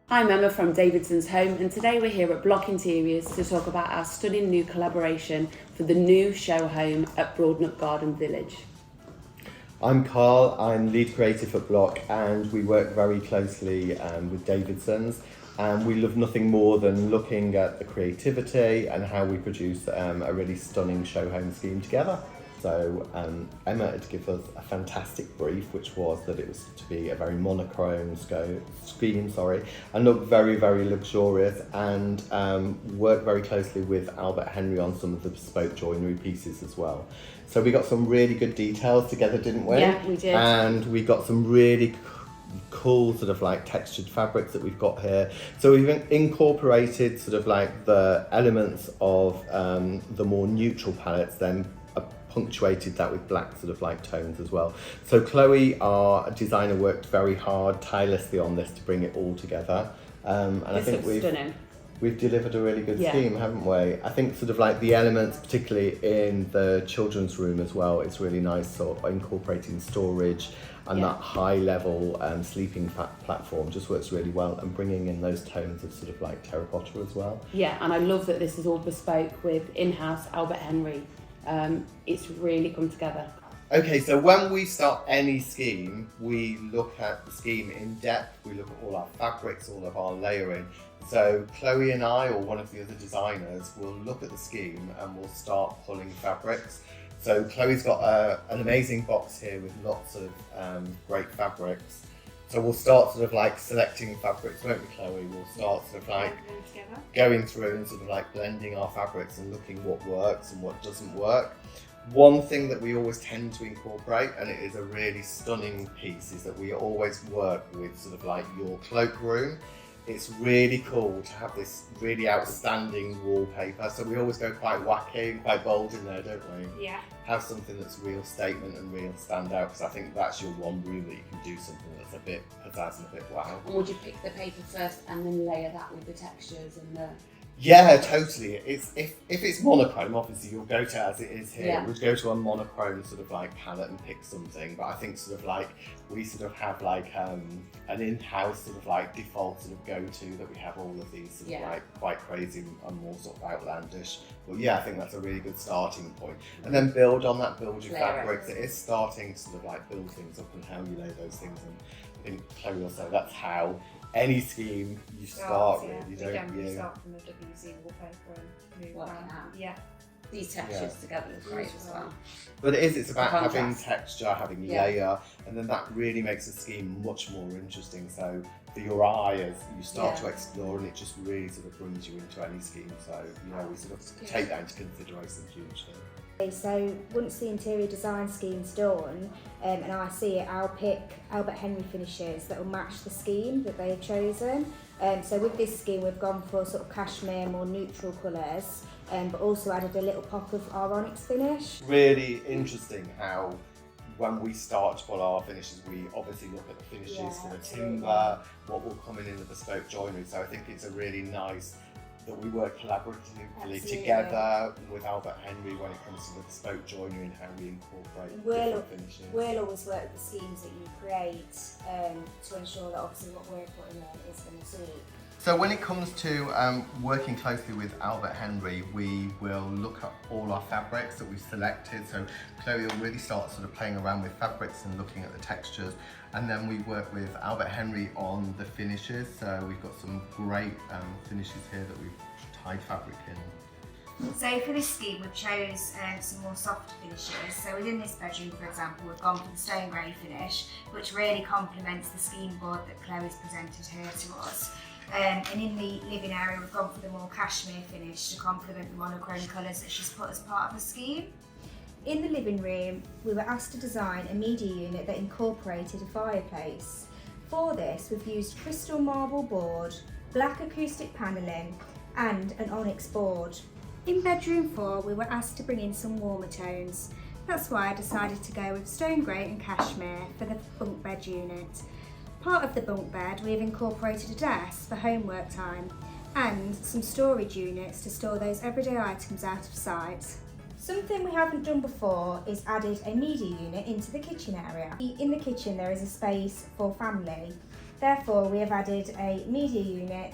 I'm Emma from Davidsons Homes, and today we're here at BLOCC Interiors to talk about our stunning new collaboration for the new show home at Broadnook Garden Village. I'm Carl, I'm lead creative at BLOCC, and we work very closely with Davidsons, and we love nothing more than looking at the creativity and how we produce a really stunning show home scheme together. So Emma had given us a fantastic brief, which was that it was to be a very monochrome scheme, and look very, very luxurious, and work very closely with Albert Henry on some of the bespoke joinery pieces as well. So we got some really good details together, didn't we? Yeah, we did. And we got some really cool sort of like textured fabrics that we've got here. So we've incorporated sort of like the elements of the more neutral palettes, then punctuated that with black sort of like tones as well. So Chloe, our designer, worked very hard, tirelessly on this to bring it all together. And I think we've delivered a really good scheme, haven't we? I think sort of like the elements, particularly in the children's room as well, it's really nice, sort of incorporating storage and that high level sleeping platform just works really well, and bringing in those tones of sort of like terracotta as well. Yeah, and I love that this is all bespoke with in-house Albert Henry. It's really come together. Okay, so when we start any scheme, we look at the scheme in depth, we look at all our fabrics, all of our layering. So Chloe and I, or one of the other designers, will look at the scheme and we'll start pulling fabrics. So Chloe's got an amazing box here with lots of great fabrics. So we'll start sort of like selecting fabrics, won't we, Chloe? We'll start sort of like going through and sort of like blending our fabrics and looking what works and what doesn't work. One thing that we always tend to incorporate, and it is a really stunning piece, is that we always work with sort of like your cloakroom. It's really cool to have this really outstanding wallpaper. So we always go quite wacky and quite bold in there, don't we? Yeah. Have something that's real statement and real stand out, because I think that's your one room that you can do something that's a bit pizzazz and a bit wow. And would you pick the paper first and then layer that with the textures and the... Yeah, totally. If it's monochrome, obviously you'll go to, as it is here, Yeah. we'd go to a monochrome sort of like palette and pick something. But I think sort of like we sort of have like an in-house sort of like default sort of go-to, that we have all of these sort of like quite crazy and more sort of outlandish. But yeah, I think that's a really good starting point. And then build on that, build your fabrics. It is starting to sort of like build things up and how you lay those things. And I think Chloe will say that's how any scheme you start with. You don't start from the WC wallpaper and move around. Yeah. These textures together look great as well. But it's about Contrast. having texture, having layer, and then that really makes the scheme much more interesting. So for your eye, as you start to explore, and it just really sort of brings you into any scheme. So we sort of take that into consideration hugely. So once the interior design scheme's done and I see it, I'll pick Albert Henry finishes that will match the scheme that they've chosen. So with this scheme we've gone for sort of cashmere, more neutral colours, but also added a little pop of our onyx finish. Really interesting how when we start to pull our finishes, we obviously look at the finishes for the timber, what will come in the bespoke joinery. So I think it's a really nice that we work collaboratively together with Albert Henry when it comes to the bespoke joinery and how we incorporate different finishes. We'll always work with the schemes that you create to ensure that obviously what we're putting in is going to suit. So when it comes to working closely with Albert Henry, we will look at all our fabrics that we've selected. So Chloe will really start sort of playing around with fabrics and looking at the textures. And then we work with Albert Henry on the finishes. So we've got some great finishes here that we've tied fabric in. So for this scheme we've chose some more soft finishes. So within this bedroom, for example, we've gone for the stone grey finish, which really complements the scheme board that Chloe's presented here to us. And in the living area we've gone for the more cashmere finish to complement the monochrome colours that she's put as part of the scheme. In the living room, we were asked to design a media unit that incorporated a fireplace. For this, we've used crystal marble board, black acoustic panelling, and an onyx board. In bedroom 4, we were asked to bring in some warmer tones. That's why I decided to go with stone grey and cashmere for the bunk bed unit. Part of the bunk bed, we have incorporated a desk for homework time and some storage units to store those everyday items out of sight. Something we haven't done before is added a media unit into the kitchen area. In the kitchen there is a space for family, Therefore, we have added a media unit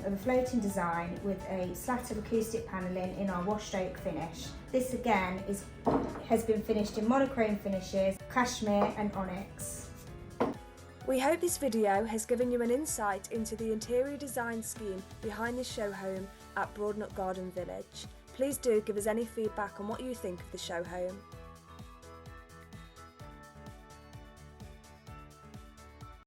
of a floating design with a slat of acoustic panelling in our washed oak finish. This again has been finished in monochrome finishes, cashmere and onyx. We hope this video has given you an insight into the interior design scheme behind the show home at Broadnook Garden Village. Please do give us any feedback on what you think of the show home.